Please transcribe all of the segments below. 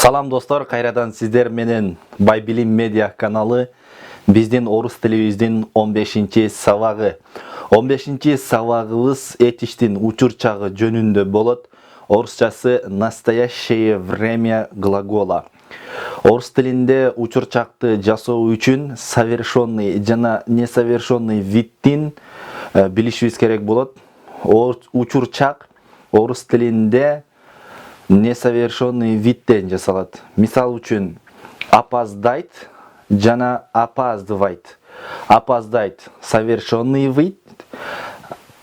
Салам достор, кайрадан сиздер менен Байбилим медиа каналы. Биздин орус тилибиздин 15-чи сабагы. 15-чи сабагыбыз этиштин учурчагы жөнүндө болот. Орусчасы настоящее время глагола. Орус тилинде учурчакты жасоо үчүн совершенный жана несовершенный виддин билишибиз керек болот. Учурчак орус тилинде несовершенный видден жасалат. Мисал үчүн опоздает жана опаздывает. Опоздает совершенный вид,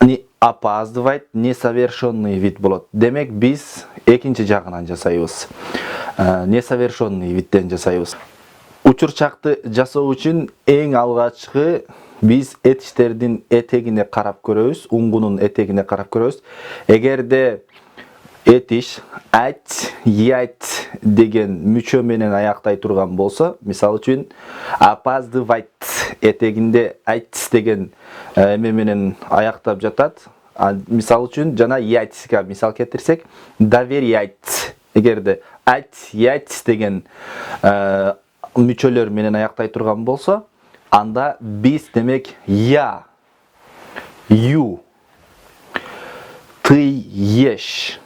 не опаздывает несовершенный вид болот. Демек биз экинчи жагынан жасайбыз. Несовершенный видден жасайбыз. Учурчакты жасоо үчүн эң алгачкы биз этиштердин этегине карап көрөбүз, уңгунун этегине карап көрөбүз. Эгерде этиш ать, ять деген мүчө менен аяктай турган болсо, мисал үчүн опаздывать этегинде ать деген эме менен аяктап жатат. Мисал үчүн жана ятька мисал келтирсек, доверять. Эгерде ать, ять деген мүчөлөр менен аяктай турган болсо, анда биз демек я, ю, ты ешь,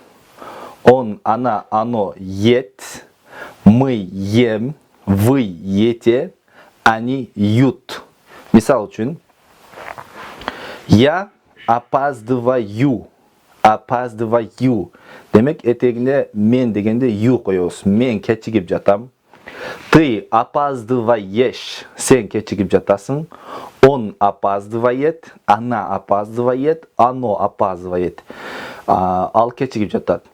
он, она, оно ет, мы ем, вы ете, они ют. Мисал үчүн, я опаздываю, опаздываю. Демек этегине мен дегенде ю коебуз. Мен кечигип жатам. Ты опаздываешь, сен кечигип жатасың. Он опаздывает, она опаздывает, оно опаздывает. Ал кечигип жатат.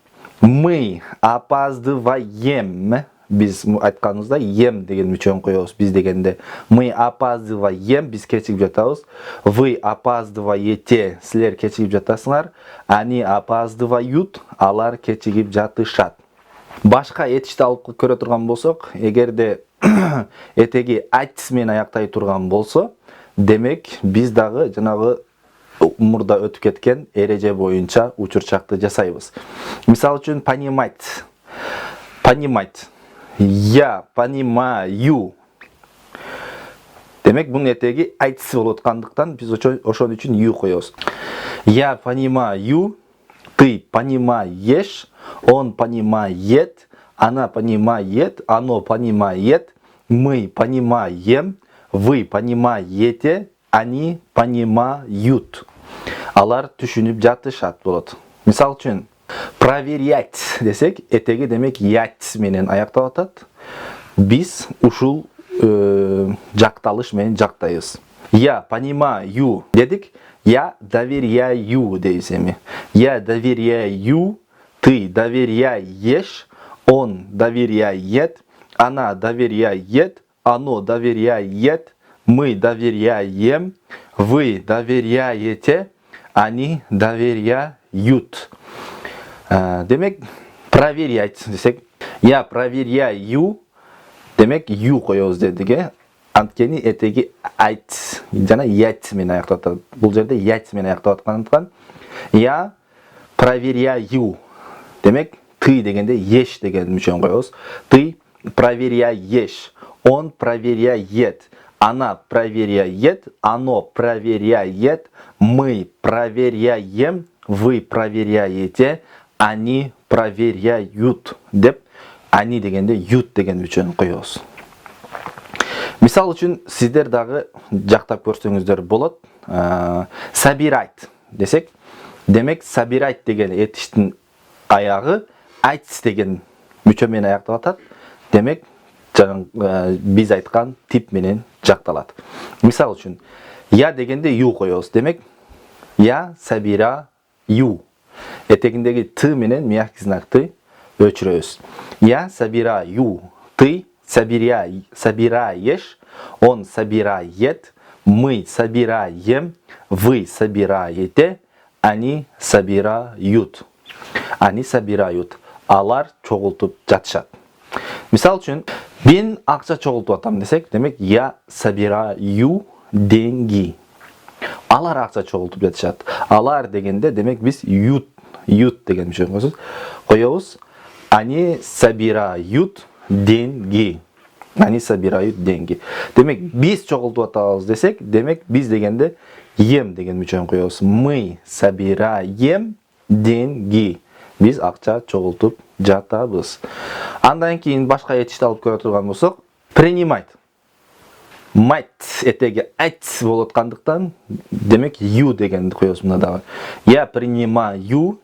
Мы опаздываем. Биз айтканыбызда ем деген мүчөнү коебуз. Биз дегенде мы опаздываем, биз кечигип жатабыз. Вы опаздываете, силер кечигип жатасыңар. Они опаздывают, алар кечигип жатышат. Башка этишти алып көрө турган болсок, эгерде этеги ать менен аяктай турган болсо, демек биз дагы жанагы мурда өтүп кеткен эреже боюнча учурчакты жасайбыз. Мисал үчүн понимать. Понимать. Я понимаю. Демек бунун этеги айтсы болуп аткандыктан биз ошон үчүн ю коебуз. Я понимаю, ты понимаешь, он понимает, она понимает, оно понимает, мы понимаем, вы понимаете, они понимают. Алар түшүнүп жатышат болот. Мисал үчүн проверять десек, этеги демек ять менен аяктап атат. Биз ушул жакталыш менен жактайбыз. Я понимаю дедик, я доверяю дейбиз эми. Я доверяю, ты доверяешь, он доверяет, она доверяет, оно доверяет, мы доверяем, вы доверяете, они доверяют. Демек, проверять десек, я проверяю, демек ю коебуз дедик. Анткени этеги айт жана ять менен аяктап атат. Бул жерде ять менен аяктап аткандыктан я проверяю. Демек ты дегенде еш деген мүчөнү коебуз. Ты проверяешь, он проверяет, она проверяет, оно проверяет, мы проверяем, вы проверяете, они проверяют. Деп они дегенде ют деген мүчөнү коебуз. Мисал үчүн сиздер дагы жактап көрсөңүздөр болот. Собирать десек, демек собирать деген этиштин аягы айтс деген мүчө менен аяктап атат. Демек биз айткан тип менен жакталат. Мисал үчүн я дегенде ю коебуз. Демек я собираю. Этегиндеги ты менен мягкий знакты өчүрөбүз. Я собираю, ты собираешь, он собирает, мы собираем, вы собираете, они собирают. Они собирают. Алар чогултуп жатышат. Мисал үчүн, мен акча чогултуп атам десек, демек я собираю деньги. Алар акча чогултуп жатышат. Алар дегенде демек биз ют деген мүчөнү коебуз. Они собирают деньги. Они собирают деньги. Демек, biz чогултуп атабыз десек, демек, biz дегенде ем деген мүчөнү коебуз. Мы собираем деньги. Biz акча чогултуп жатабыз. Андан кийин башка этишти алып көрө турган болсок, принимать. Мать этеги ать болуп аткандыктан, демек, ю дегенди коебуз мына дагы. Я принимаю,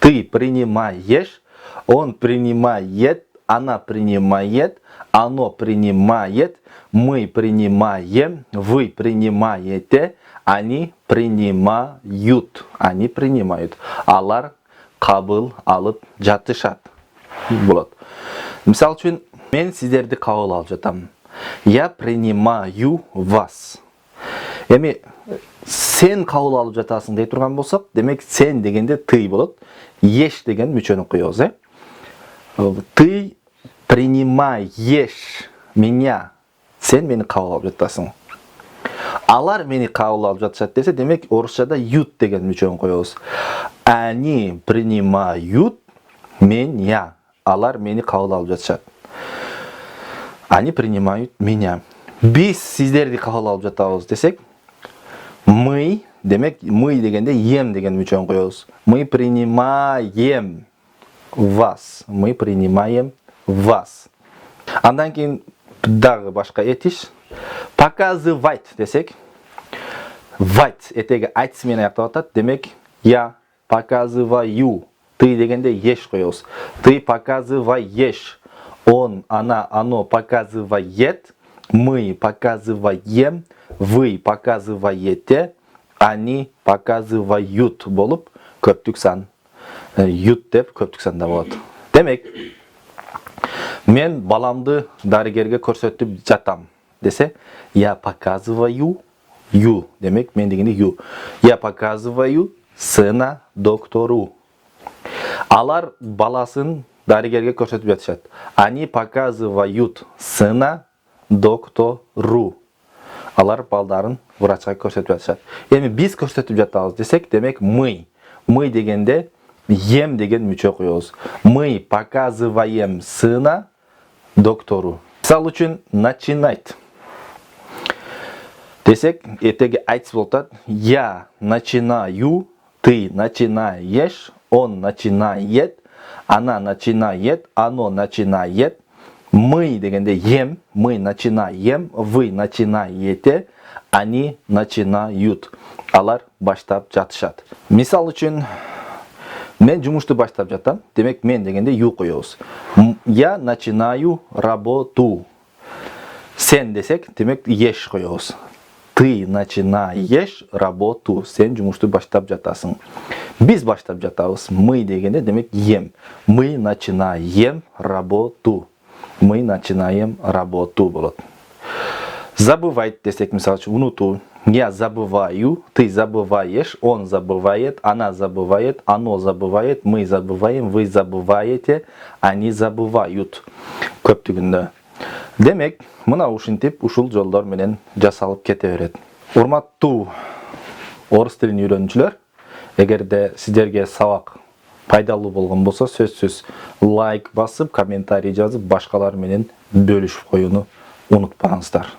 ты принимаешь, он принимает, она принимает, оно принимает, мы принимаем, вы принимаете, они принимают. Они принимают. Алар кабыл алып жатышат. Болот. Мисал үчүн, мен сиздерди кабыл алып жатам. Я принимаю вас. Эми сен кабыл алып жатасың дей турган болсок, демек сен дегенде ты болот. Еш деген мүчөнү коебуз, Ты принимаешь меня. Сен мени кабыл алып жатасың. Алар мени кабыл алып жатышат десе, демек орусчада ют деген мүчөнү коебуз. Они принимают меня. Алар мени кабыл алып жатышат. Они принимают меня. Биз сиздерди кабыл алып жатабыз десек, мы, демек, мы дегенде ем деген мүчөнү коебуз. Мы принимаем вас. Мы принимаем вас. Андан кийин дагы башка этиш. Показывать десек, вать этеги айтс менен аяктап атат. Демек, я показываю. Ты дегенде еш коебуз. Ты показываешь. Он, она, оно показывает. Мы показываем. Вы показываете. Они показывают болуп көптүк сан. Ют деп көптүк санда болот. Демек, мен баламды дарыгерге көрсөтүп жатам десе, я показываю ю. Демек, мен дегенде ю. Я показываю сына доктору. Алар баласын дарыгерге көрсөтүп жатышат. Они показывают сына доктору. Алар балдарын врачка көрсөтүп жатышат. Эми биз көрсөтүп жатабыз десек, демек мы. Мы дегенде ем деген мүчө коебуз. Мы показываем сына доктору. Мисал үчүн, начинать десек, этеги айтс болот. Я начинаю, ты начинаешь, он начинает, она начинает, оно начинает. Мы дегенде ем, мы начинаем, вы начинаете, они начинают. Алар баштап жатышат. Мисал үчүн, мен жумушту баштап жатам. Демек, мен дегенде ю коебуз. Я начинаю работу. Сен десек, демек, еш коебуз. Ты начинаешь работу. Сен жумушту баштап жатасың. Биз баштап жатабыз. Мы дегенде, демек, ем. Мы начинаем работу. Мы начинаем работу болот. Забывать десек, мисал үчүн, унутуу. Я забываю, ты забываешь, он забывает, она забывает, оно забывает, мы забываем, вы забываете, они забывают. Көптүгүндө. Демек, мына ушинтип, ушул жолдор менен жасалып кете берет. Урматтуу орус тилин үйрөнүүчүлөр, эгерде сиздерге сабак пайдалуу болгон болсо, сөзсүз лайк басып, комментарий жазып, башкалар менен бөлүшүп коюуну унутпаңыздар.